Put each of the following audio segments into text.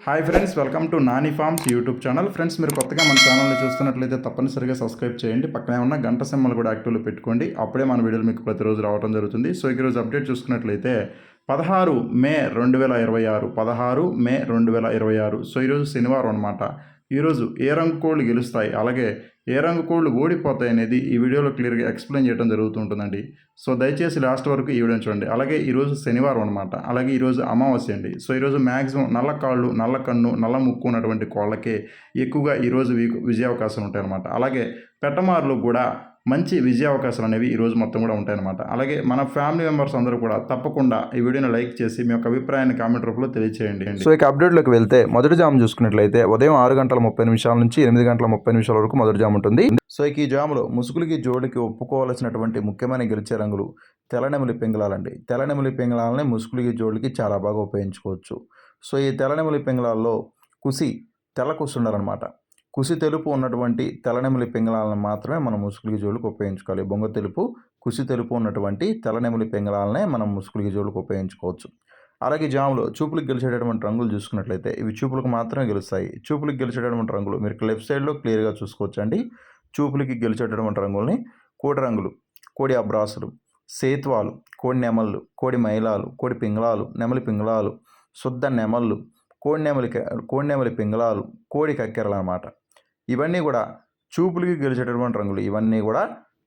Hi friends, welcome to Nani forms YouTube channel. Friends, మీరు కొత్తగా మన ఛానల్ని చూస్తున్నట్లయితే తప్పనిసరిగా సబ్స్క్రైబ్ చేయండి. పక్కనే ఉన్న గంట సింబల్ కూడా యాక్టివ్లో పెట్టుకోండి. అప్పుడే మన వీడియోలు మీకు ప్రతిరోజు రావడం జరుగుతుంది. సో ఈరోజు అప్డేట్ చూసుకున్నట్లయితే 16 మే 2026 మే 2026. సో ఈరోజు శనివారం అనమాట. ఈరోజు ఏ రంగు కోళ్ళు గెలుస్తాయి, అలాగే ఏ రంగు కోళ్ళు ఓడిపోతాయి అనేది ఈ వీడియోలో క్లియర్గా ఎక్స్ప్లెయిన్ చేయడం జరుగుతుంటుందండి. సో దయచేసి లాస్ట్ వరకు ఈ వీడియో చూడండి. అలాగే ఈరోజు శనివారం అనమాట. అలాగే ఈరోజు అమావాస్య అండి. సో ఈరోజు మ్యాక్సిమం నల్ల కాళ్ళు, నల్ల కన్ను, నల్ల ముక్కు ఉన్నటువంటి కోళ్ళకే ఎక్కువగా ఈరోజు విజయ అవకాశాలు ఉంటాయన్నమాట. అలాగే పెట్టమారులు కూడా మంచి విజయ అవకాశాలు అనేవి ఈరోజు మొత్తం కూడా ఉంటాయన్నమాట. అలాగే మన ఫ్యామిలీ మెంబర్స్ అందరూ కూడా తప్పకుండా ఈ వీడియోని లైక్ చేసి మీ యొక్క అభిప్రాయాన్ని కామెంట్ రూపంలో తెలియజేయండి. సో ఇక అప్డేట్లోకి వెళ్తే మొదటి జాము చూసుకున్నట్లయితే ఉదయం 6:30 నుంచి 8:30 వరకు మొదటి జాము ఉంటుంది. సో ఇక ఈ జాములో ముసుగులకి జోడికి ఒప్పుకోవాల్సినటువంటి ముఖ్యమైన గెలిచే రంగులు తెల్లనెమలి పింగళాలండి. తెల్లనెమలి పింగళాలని ముసుగులకి జోడికి చాలా బాగా ఉపయోగించుకోవచ్చు. సో ఈ తెల్లనెమలి పింగళాల్లో తెల్ల కుసి ఉండాలన్నమాట. కుసి తెలుపు ఉన్నటువంటి తెల్లనెమలి పింగళాలను మాత్రమే మనం ముసుగులకి జోళ్ళకి ఉపయోగించుకోవాలి. బొంగ తెలుపు, కుసి తెలుపు ఉన్నటువంటి తెల్లనెమలి పింగళాలనే మనం ముసుగులకి జోళ్ళకి ఉపయోగించుకోవచ్చు. అలాగే జాములో చూపులకు గెలిచేటటువంటి రంగులు చూసుకున్నట్లయితే ఇవి చూపులకు మాత్రమే గెలుస్తాయి. చూపులకు గెలిచేటటువంటి రంగులు మీరు లెఫ్ట్ సైడ్లో క్లియర్గా చూసుకోవచ్చు అండి. చూపులకి గెలిచేటటువంటి రంగుల్ని కోడి రంగులు, కోడి అబ్రాసులు, సేత్వాలు, కోడి నెమళ్ళు, కోడి మైలాలు, కోడి పింగళాలు, నెమలి పింగళాలు, శుద్ధ నెమళ్ళు, కోడి నెమలి పింగళాలు, కోడి కక్కెరలు అన్నమాట. ఇవన్నీ కూడా చూపులకి గెలిచేటటువంటి రంగులు. ఇవన్నీ కూడా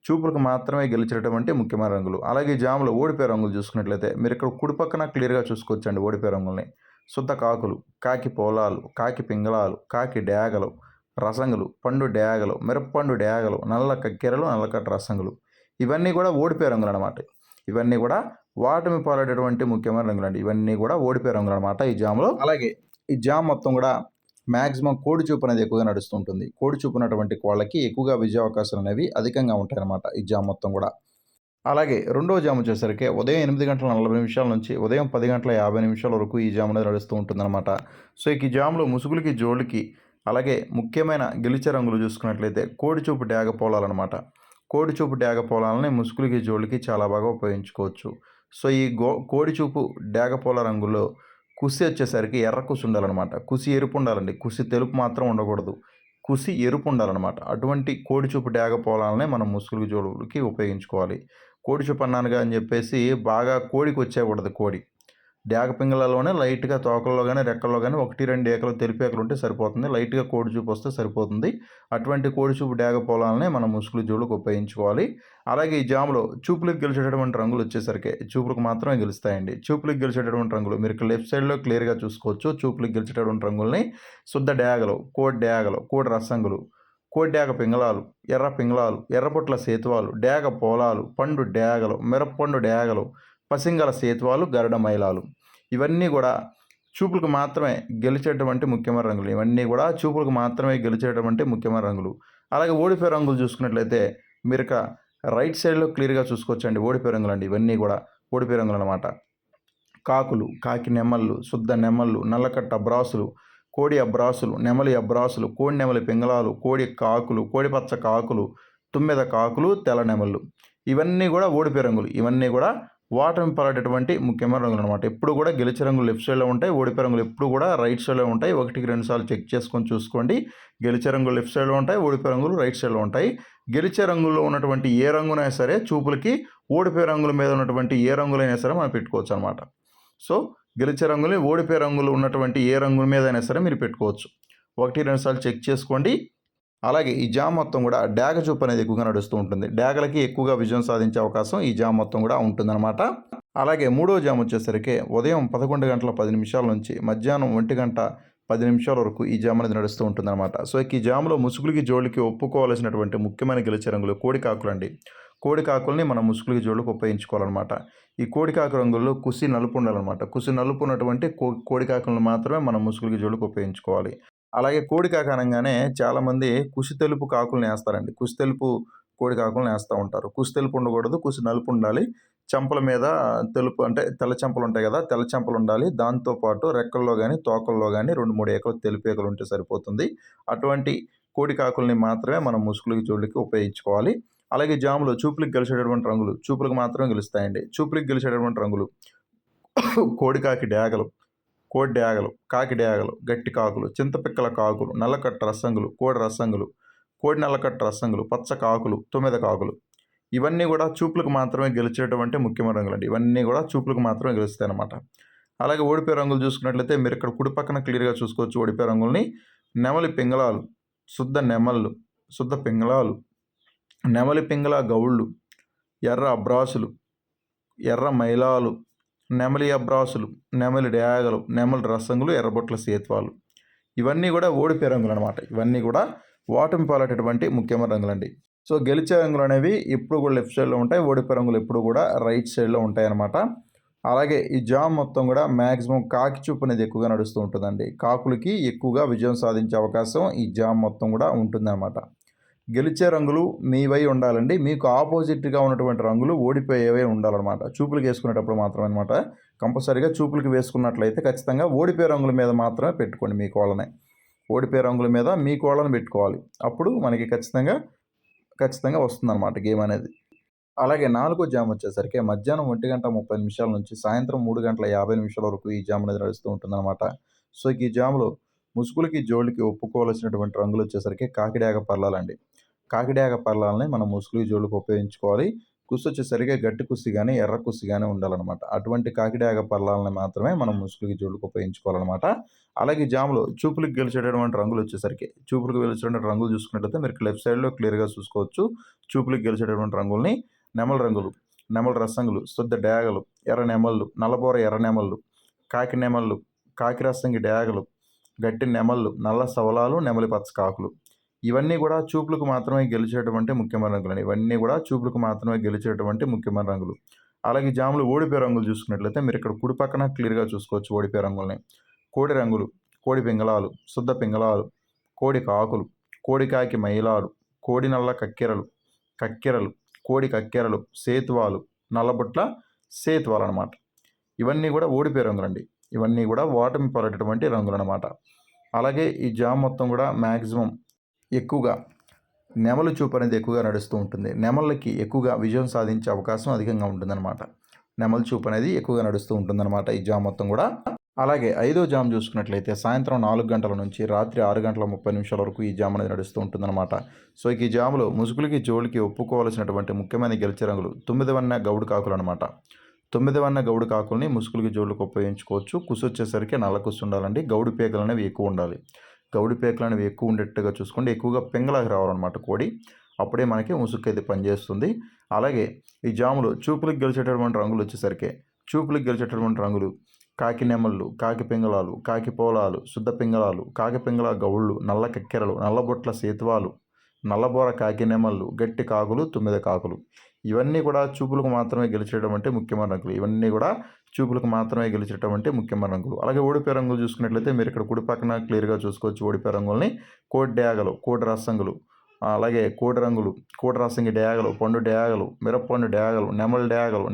చూపులకు మాత్రమే గెలిచేటటువంటి ముఖ్యమైన రంగులు. అలాగే జాములో ఓడిపోయే రంగులు చూసుకున్నట్లయితే మీరు ఇక్కడ కుడి పక్కన క్లియర్గా చూసుకోవచ్చండి. ఓడిపోయే రంగుల్ని శుద్ధ కాకులు, కాకి పోలాలు, కాకి పింగళాలు, కాకి డేగలు, రసంగులు, పండు డేగలు, మిరప్పండు డేగలు, నల్ల కక్కెరలు, నల్లకట్ట రసంగులు, ఇవన్నీ కూడా ఓడిపోయే రంగులు అనమాట. ఇవన్నీ కూడా వాటమి పాలేటటువంటి ముఖ్యమైన రంగులు అండి. ఇవన్నీ కూడా ఓడిపోయే రంగులు అనమాట ఈ జాములో. అలాగే ఈ జామ్ మొత్తం కూడా మ్యాక్సిమం కోడి చూపు అనేది ఎక్కువగా నడుస్తుంటుంది. కోడి చూపు ఉన్నటువంటి కోళ్ళకి ఎక్కువగా విజయ అవకాశాలు అనేవి అధికంగా ఉంటాయన్నమాట ఈ జామ్ మొత్తం కూడా. అలాగే రెండవ జాము వచ్చేసరికి ఉదయం 8:40 నుంచి ఉదయం 10:50 వరకు ఈ జాము అనేది నడుస్తూ ఉంటుందన్నమాట. సో ఈ జాములో ముసుగులకి జోళ్ళకి అలాగే ముఖ్యమైన గెలిచే రంగులు చూసుకున్నట్లయితే కోడి చూపు డ్యాగ పోలాలన్నమాట. కోడి చూపు డ్యాగ పోలాలని ముసుగులకి జోళ్ళకి చాలా బాగా ఉపయోగించుకోవచ్చు. సో ఈ కోడి చూపు డ్యాగ పోల రంగులో కుసి వచ్చేసరికి ఎర్ర కుసి ఉండాలన్నమాట. కుసి ఎరుపు ఉండాలండి. కుసి తెలుపు మాత్రం ఉండకూడదు. కుసి ఎరుపు ఉండాలన్నమాట. అటువంటి కోడిచూపు డ్యాగ పోలాలనే మనం ముసుగులు జోడుకి ఉపయోగించుకోవాలి. కోడిచూపు అన్నానుగా అని చెప్పేసి బాగా కోడికి వచ్చేయకూడదు. కోడి డ్యాగ పింగళలోనే లైట్గా తోకల్లో కానీ రెక్కల్లో కానీ 1-2 ఏకలు తెలిపి ఏకలు ఉంటే సరిపోతుంది. లైట్గా కోడి చూపు వస్తే సరిపోతుంది. అటువంటి కోడి చూపు డ్యాగ పోలాలనే మనం ముసుగులు జోడుకు ఉపయోగించుకోవాలి. అలాగే ఈ జాములో చూపులకు గెలిచేటటువంటి రంగులు వచ్చేసరికి చూపులకు మాత్రమే గెలుస్తాయండి. చూపులకు గెలిచేటటువంటి రంగులు మీరు లెఫ్ట్ సైడ్లో క్లియర్గా చూసుకోవచ్చు. చూపులకు గెలిచేటటువంటి రంగుల్ని శుద్ధ డ్యాగలు, కోడి రసంగులు, కోడి డ్యాగ పింగళాలు, ఎర్ర పింగళాలు, ఎర్రపొట్ల సేతువాలు, డ్యాగ పోలాలు, పండు డ్యాగలు, మిరప్పండు డ్యాగలు, పసింగల సేతువాలు, గరుడ మైలాలు, ఇవన్నీ కూడా చూపులకు మాత్రమే గెలిచేటువంటి ముఖ్యమైన రంగులు. ఇవన్నీ కూడా చూపులకు మాత్రమే గెలిచేటువంటి ముఖ్యమైన రంగులు. అలాగే ఓడిపోయే రంగులు చూసుకున్నట్లయితే మీరు రైట్ సైడ్లో క్లియర్గా చూసుకోవచ్చండి. ఓడిపోయే రంగులు అండి. ఇవన్నీ కూడా ఓడిపోయే రంగులు అనమాట. కాకులు, కాకి నెమళ్ళు, శుద్ధ నెమళ్ళు, నల్లకట్ట అబ్రాసులు, కోడి అబ్రాసులు, నెమలి అబ్రాసులు, కోడి నెమలి పింగళాలు, కోడి కాకులు, కోడి పచ్చ కాకులు, తుమ్మెద కాకులు, తెల్ల నెమళ్ళు, ఇవన్నీ కూడా ఓడిపోయే రంగులు. ఇవన్నీ కూడా వాటమి పాలేటటువంటి ముఖ్యమైన రంగులు అనమాట. ఎప్పుడు కూడా గెలిచే రంగులు లెఫ్ట్ సైడ్లో ఉంటాయి. ఓడిపోయే రంగులు ఎప్పుడు కూడా రైట్ సైడ్లో ఉంటాయి. 1-2 సార్లు చెక్ చేసుకొని చూసుకోండి. గెలిచే రంగులు లెఫ్ట్ సైడ్లో ఉంటాయి. ఓడిపోయే రంగులు రైట్ సైడ్లో ఉంటాయి. గెలిచే రంగుల్లో ఉన్నటువంటి ఏ రంగునైనా సరే చూపులకి ఓడిపోయే రంగుల మీద ఉన్నటువంటి ఏ రంగులైనా సరే మనం పెట్టుకోవచ్చు అనమాట. సో గెలిచే రంగులు ఓడిపోయే రంగులు ఉన్నటువంటి ఏ రంగుల మీద అయినా సరే మీరు పెట్టుకోవచ్చు. 1-2 సార్లు చెక్ చేసుకోండి. అలాగే ఈ జామ్ మొత్తం కూడా డ్యాగ చూపు అనేది ఎక్కువగా నడుస్తూ ఉంటుంది. డ్యాగలకి ఎక్కువగా విజయం సాధించే అవకాశం ఈ జామ్ మొత్తం కూడా ఉంటుందన్నమాట. అలాగే మూడో జామ్ వచ్చేసరికి ఉదయం 11:10 నుంచి మధ్యాహ్నం 1:10 వరకు ఈ జామ్ అనేది నడుస్తూ ఉంటుందన్నమాట. సో ఈ జామ్లో ముసుగులకి జోళ్ళకి ఒప్పుకోవాల్సినటువంటి ముఖ్యమైన గెలిచే రంగులు కోడి కాకులు అండి. కోడి కాకుల్ని మనం ముసుగులకి జోళ్ళకి ఉపయోగించుకోవాలన్నమాట. ఈ కోడి కాకు రంగుల్లో కుసి నలుపు ఉండాలన్నమాట. కుసి నలుపు ఉన్నటువంటి కోడి కాకులను మాత్రమే మనం ముసుగులకి జోళ్ళకి ఉపయోగించుకోవాలి. అలాగే కోడి కాక అనగానే చాలామంది కుసి తెలుపు కాకులను వేస్తారండి. కుసి తెలుపు కోడి కాకులను వేస్తూ ఉంటారు. కుసి తెలుపు ఉండకూడదు. కుసి నలుపు ఉండాలి. చెంపల మీద తెలుపు అంటే తెల్ల చెంపలు ఉంటాయి కదా, తెల్ల చెంపలు ఉండాలి. దాంతోపాటు రెక్కల్లో కానీ తోకల్లో కానీ 2-3 ఏకలు తెలుపు ఏకలు ఉంటే సరిపోతుంది. అటువంటి కోడి కాకుల్ని మాత్రమే మనం ముసుగులకి జోళ్ళకి ఉపయోగించుకోవాలి. అలాగే జాములో చూపులకు గెలిచేటటువంటి రంగులు చూపులకు మాత్రమే గెలుస్తాయండి. చూపులకు గెలిచేటటువంటి రంగులు కోడికాకి డ్యాగలు, కోడి డ్యాగలు, కాకి డ్యాగలు, గట్టి కాకులు, చింతపిక్కల కాకులు, నల్లకట్ట రసంగులు, కోడి రసంగులు, కోడి నల్లకట్ట రసంగులు, పచ్చ కాకులు, తొమ్మిద కాకులు. ఇవన్నీ కూడా చూపులకు మాత్రమే గెలిచేటువంటి ముఖ్యమైన రంగులండి. ఇవన్నీ కూడా చూపులకు మాత్రమే గెలుస్తాయి అన్నమాట. అలాగే ఓడిపోయే రంగులు చూసుకున్నట్లయితే మీరు ఇక్కడ కుడి పక్కన క్లియర్గా చూసుకోవచ్చు ఓడిపోయే రంగుల్ని. నెమలి పింగళాలు, శుద్ధ నెమళ్ళు, శుద్ధ పింగళాలు, నెమలి పింగళ గౌళ్ళు, ఎర్ర అబ్రాసులు, ఎర్ర మైలాలు, నెమలి అబ్రాసులు, నెమలి డ్యాగలు, నెమలి రసంగులు, ఎర్రబొట్ల సేత్వాలు. ఇవన్నీ కూడా ఓడిపోయే రంగులు అనమాట. ఇవన్నీ కూడా ఓటమి పాలైనటువంటి ముఖ్యమైన రంగులండి. సో గెలిచే రంగులు అనేవి ఎప్పుడు కూడా లెఫ్ట్ సైడ్లో ఉంటాయి, ఓడిపోయే రంగులు ఎప్పుడు కూడా రైట్ సైడ్లో ఉంటాయి అన్నమాట. అలాగే ఈ జామ్ మొత్తం కూడా మ్యాక్సిమం కాకి చూపు అనేది ఎక్కువగా నడుస్తూ ఉంటుందండి. కాకులకి ఎక్కువగా విజయం సాధించే అవకాశం ఈ జామ్ మొత్తం కూడా ఉంటుందన్నమాట. గెలిచే రంగులు మీవై ఉండాలండి. మీకు ఆపోజిట్గా ఉన్నటువంటి రంగులు ఓడిపోయేవే ఉండాలన్నమాట. చూపులకు వేసుకునేటప్పుడు మాత్రమే అనమాట. కంపల్సరీగా చూపులకు వేసుకున్నట్లయితే ఖచ్చితంగా ఓడిపోయే రంగుల మీద మాత్రమే పెట్టుకోండి మీ కోళ్ళని. ఓడిపోయే రంగుల మీద మీ కోళ్ళని పెట్టుకోవాలి. అప్పుడు మనకి ఖచ్చితంగా వస్తుందన్నమాట గేమ్ అనేది. అలాగే 4వ జామ్ వచ్చేసరికి మధ్యాహ్నం 1:30 నుంచి సాయంత్రం 3:50 వరకు ఈ జామ్ అనేది నడుస్తూ ఉంటుందన్నమాట. సో ఈ జామ్లో ముసుగులకి జోళ్ళకి ఒప్పుకోవాల్సినటువంటి రంగులు వచ్చేసరికి కాకిడాగ పర్లాలండి. కాకిడాగ పర్లాలని మనం ముసుగులకి జోళ్ళకి ఉపయోగించుకోవాలి. కుస్సు వచ్చేసరికి గట్టి కుస్సి కానీ ఎర్ర కుస్సి కానీ ఉండాలన్నమాట. అటువంటి కాకిడాగ పర్లాలని మాత్రమే మనం ముసుగులకి జోళ్ళకి ఉపయోగించుకోవాలన్నమాట. అలాగే జామ్లో చూపులకు గెలిచేటటువంటి రంగులు వచ్చేసరికి చూపులకు గెలిచేటువంటి రంగులు చూసుకున్నట్లయితే మీరు లెఫ్ట్ సైడ్లో క్లియర్గా చూసుకోవచ్చు. చూపులకు గెలిచేటటువంటి రంగుల్ని నెమల రంగులు, నెమల రసంగులు, శుద్ధ డ్యాగలు, ఎర్ర నెమళ్ళు, నల్లబోర ఎర్ర నెమళ్ళు, కాకి నెమళ్ళు, కాకి రసంగి డ్యాగలు, గట్టి నెమళ్ళు, నల్ల సవలాలు, నెమలి పచ్చ కాకులు. ఇవన్నీ కూడా చూపులకు మాత్రమే గెలిచేటువంటి ముఖ్యమైన రంగులు. ఇవన్నీ కూడా చూపులకు మాత్రమే గెలిచేటువంటి ముఖ్యమైన రంగులు. అలాగే జాములు ఓడిపోయే రంగులు చూసుకున్నట్లయితే మీరు ఇక్కడ కుడి పక్కన క్లియర్గా చూసుకోవచ్చు ఓడిపోయే రంగుల్ని. కోడి రంగులు, కోడి పింగళాలు, శుద్ధ పింగళాలు, కోడి కాకులు, కోడి కాకి మైలాడు, కోడి నల్ల కక్కెరలు, కోడి కక్కెరలు, సేతువాలు, నల్లబొట్ల సేతువాలు అనమాట. ఇవన్నీ కూడా ఓడిపోయే రంగులండి. ఇవన్నీ కూడా ఓటమి పాలైనటువంటి రంగులు అనమాట. అలాగే ఈ జామ్ మొత్తం కూడా మ్యాక్సిమం ఎక్కువగా నెమలి చూపు అనేది ఎక్కువగా నడుస్తూ ఉంటుంది. నెమళ్ళకి ఎక్కువగా విజయం సాధించే అవకాశం అధికంగా ఉంటుందన్నమాట. నెమలి చూపు అనేది ఎక్కువగా నడుస్తూ ఉంటుందన్నమాట ఈ జామ్ మొత్తం కూడా. అలాగే 5వ జామ్ చూసుకున్నట్లయితే సాయంత్రం 4 గంటల నుంచి రాత్రి 6:30 వరకు ఈ జామ్ అనేది నడుస్తూ ఉంటుందన్నమాట. సో ఈ జాములో ముసుగులకి జోళ్ళకి ఒప్పుకోవాల్సినటువంటి ముఖ్యమైన గెలిచే రంగులు 9 వన్న గౌడు కాకులు అనమాట. 9 వన్న గౌడు కాకుల్ని ముసుగులకి జోళ్ళకి ఉపయోగించుకోవచ్చు. కుసు వచ్చేసరికి నల్ల కుసు ఉండాలండి. గౌడు పేకలు అనేవి ఎక్కువ ఉండాలి. గౌడి పేకలు అనేవి ఎక్కువ ఉండేట్టుగా చూసుకోండి. ఎక్కువగా పెంగళాకి రావాలన్నమాట కోడి. అప్పుడే మనకి ముసుగు అయితే పనిచేస్తుంది. అలాగే ఈ జాములో చూపులకు గెలిచేటటువంటి రంగులు వచ్చేసరికి చూపులకు గెలిచేటటువంటి రంగులు కాకి నెమళ్ళు, కాకి పింగళాలు, కాకి పోలాలు, శుద్ధ పింగళాలు, కాకి పింగళ గౌళ్ళు, నల్ల కక్కెరలు, నల్లబొట్ల సేతువాలు, నల్లబోర కాకి నెమళ్ళు, గట్టి కాకులు, 9 కాకులు. ఇవన్నీ కూడా చూపులకు మాత్రమే గెలిచేటటువంటి ముఖ్యమైన రంగులు. ఇవన్నీ కూడా చూపులకు మాత్రమే గెలిచేటటువంటి ముఖ్యమైన రంగులు. అలాగే ఓడిపోయే రంగులు చూసుకున్నట్లయితే మీరు ఇక్కడ కుడి పక్కన క్లియర్గా చూసుకోవచ్చు ఓడిపోయే రంగుల్ని. కోడి డ్యాగలు, కోడి రసంగులు, అలాగే కోడి రంగులు, కోడి రసంగి డ్యాగలు, పండు డ్యాగలు, మిరప్పండు డ్యాగలు,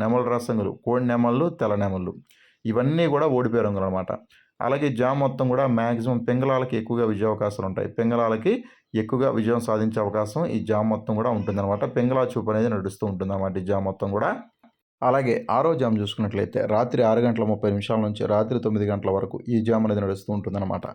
నెమల రసంగులు, కోడి నెమళ్ళు, తెల్ల నెమళ్ళు. ఇవన్నీ కూడా ఓడిపోయే రంగులు అనమాట. అలాగే జామ్ మొత్తం కూడా మ్యాక్సిమం పింగళాలకి ఎక్కువగా విజయ అవకాశాలు ఉంటాయి. పింగళాలకి ఎక్కువగా విజయం సాధించే అవకాశం ఈ జామ్ మొత్తం కూడా ఉంటుందన్నమాట. పింగళా చూపు అనేది నడుస్తూ ఉంటుందన్నమాట ఈ జామ్ మొత్తం కూడా. అలాగే 6వ జామ్ చూసుకున్నట్లయితే రాత్రి 6:30 నుంచి రాత్రి 9 గంటల వరకు ఈ జామ్ అనేది నడుస్తూ ఉంటుందన్నమాట.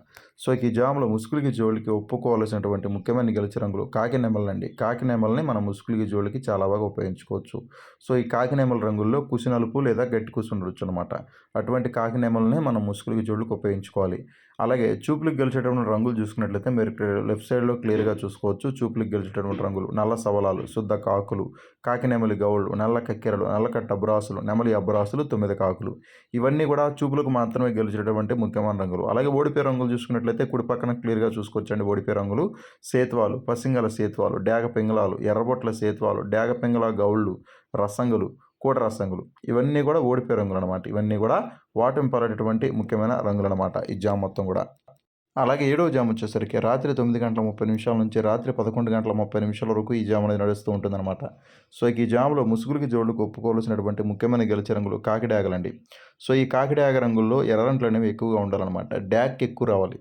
సో ఈ జామ్లో ముసుగులకి జోళ్ళకి ఒప్పుకోవాల్సినటువంటి ముఖ్యమైన గెలిచే రంగులు కాకి నెమలండి. కాకి నెమల్ని మనం ముసుగులకి జోళ్ళకి చాలా బాగా ఉపయోగించుకోవచ్చు. సో ఈ కాకి నెమల రంగుల్లో కుసి నలుపు లేదా గట్టి కుసి ఉండొచ్చు అనమాట. అటువంటి కాకి నెమల్ని మనం ముసుగులకి జోళ్ళకి ఉపయోగించుకోవాలి. అలాగే చూపులకు గెలిచేటటువంటి రంగులు చూసుకున్నట్లయితే మీరు లెఫ్ట్ సైడ్లో క్లియర్గా చూసుకోవచ్చు. చూపులకు గెలిచేటటువంటి రంగులు నల్ల సవలాలు, శుద్ధ కాకులు, కాకి నెమలి గౌళ్ళు, నల్ల కక్కెరలు, నల్లకట్ట అబ్రాసులు, నెమలి అబ్రాసులు, 9 కాకులు. ఇవన్నీ కూడా చూపులకు మాత్రమే గెలిచేటటువంటి ముఖ్యమైన రంగులు. అలాగే ఓడిపోయే రంగులు చూసుకున్నట్లయితే కుడి పక్కన క్లియర్గా చూసుకోవచ్చండి ఓడిపోయే రంగులు. సేతువాలు, పసింగల సేతువాలు, డ్యాగ పింగళాలు, ఎర్రబొట్ల సేతువాలు, డ్యాగ పింగళ గౌళ్ళు, రసంగులు, కోట రసంగులు. ఇవన్నీ కూడా ఓడిపోయే రంగులు అనమాట. ఇవన్నీ కూడా ఓటమి పాలైనటువంటి ముఖ్యమైన రంగులు అనమాట ఈ జామ్ మొత్తం కూడా. అలాగే 7వ జామ్ వచ్చేసరికి రాత్రి 9:30 నుంచి రాత్రి 11:30 వరకు ఈ జామ్ అనేది నడుస్తూ ఉంటుందన్నమాట. సో ఈ జామ్లో ముసుగులకి జోళ్ళకు ఒప్పుకోవాల్సినటువంటి ముఖ్యమైన గెలిచే రంగులు కాకిడాగలండి. సో ఈ కాకిడాగ రంగుల్లో ఎర్రంట్లు అనేవి ఎక్కువగా ఉండాలన్నమాట. డ్యాగ్ ఎక్కువ రావాలి.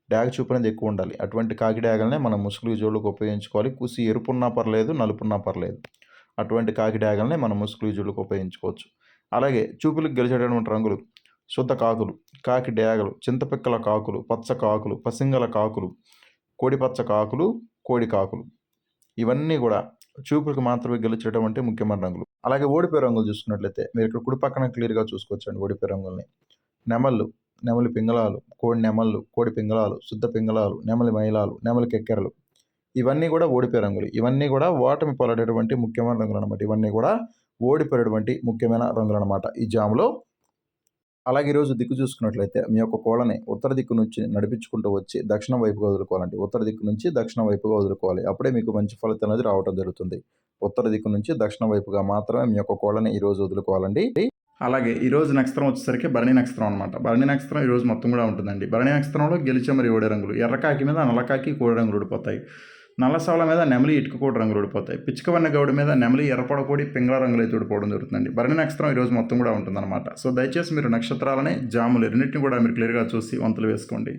డ్యాగ్ చూపు అనేది ఎక్కువ ఉండాలి. అటువంటి కాకిడాగలనే మనం ముసుగులకి జోళ్ళకు ఉపయోగించుకోవాలి. కుసి ఎరుపున్నా పర్లేదు, నలుపున్నా పర్లేదు. అటువంటి కాకిడాగలనే మనం ముసుగులకి జోళ్ళకు ఉపయోగించుకోవచ్చు. అలాగే చూపులకు గెలిచేటటువంటి రంగులు శుద్ధ కాకులు, కాకి డేగలు, చింతపిక్కల కాకులు, పచ్చ కాకులు, పసింగల కాకులు, కోడిపచ్చ కాకులు, కోడి కాకులు. ఇవన్నీ కూడా చూపులకు మాత్రమే గెలిచేటువంటి ముఖ్యమైన రంగులు. అలాగే ఓడిపోయే రంగులు చూసుకున్నట్లయితే మీరు ఇక్కడ కుడి పక్కన క్లియర్గా చూసుకోవచ్చండి ఓడిపోయే రంగుల్ని. నెమళ్ళు, నెమలి పింగళాలు, కోడి నెమళ్ళు, కోడి పింగళాలు, శుద్ధ పింగళాలు, నెమలి మైలాలు, నెమలి కెక్కెరలు. ఇవన్నీ కూడా ఓడిపోయే రంగులు. ఇవన్నీ కూడా ఓటమి పాలైనటువంటి ముఖ్యమైన రంగులు అనమాట. ఇవన్నీ కూడా ఓడిపోయేటువంటి ముఖ్యమైన రంగులు అనమాట ఈ జాములో. అలాగే ఈరోజు దిక్కు చూసుకున్నట్లయితే మీ యొక్క కోళ్ళని ఉత్తర దిక్కు నుంచి నడిపించుకుంటూ వచ్చి దక్షిణం వైపుగా వదులుకోవాలండి. ఉత్తర దిక్కు నుంచి దక్షిణం వైపుగా వదులుకోవాలి. అప్పుడే మీకు మంచి ఫలితం అనేది రావడం జరుగుతుంది. ఉత్తర దిక్కు నుంచి దక్షిణం వైపుగా మాత్రమే మీ యొక్క కోళ్ళని ఈరోజు వదులుకోవాలండి. అలాగే ఈరోజు నక్షత్రం వచ్చేసరికి భరణి నక్షత్రం అనమాట. భరణి నక్షత్రం ఈరోజు మొత్తం కూడా ఉంటుందండి. భరణి నక్షత్రంలో గెలిచే మరి ఓడే రంగులు ఎర్రకాకి మీద నల్లకాకి కోడి రంగులు ఊడిపోతాయి. నల్లసవల మీద నెమలి ఇటుక కోడి రంగులు ఊడిపోతాయి. పిచ్చుకవన్న గౌడి మీద నెమలి ఎర్రపొడకోడి పింగళ రంగులు అయితే ఊడిపోవడం జరుగుతుందండి. భరణి నక్షత్రం ఈరోజు మొత్తం కూడా ఉంటుందన్నమాట. సో దయచేసి మీరు నక్షత్రాలని జాములు రెండింటిని కూడా మీరు క్లియర్గా చూసి వంతులు వేసుకోండి.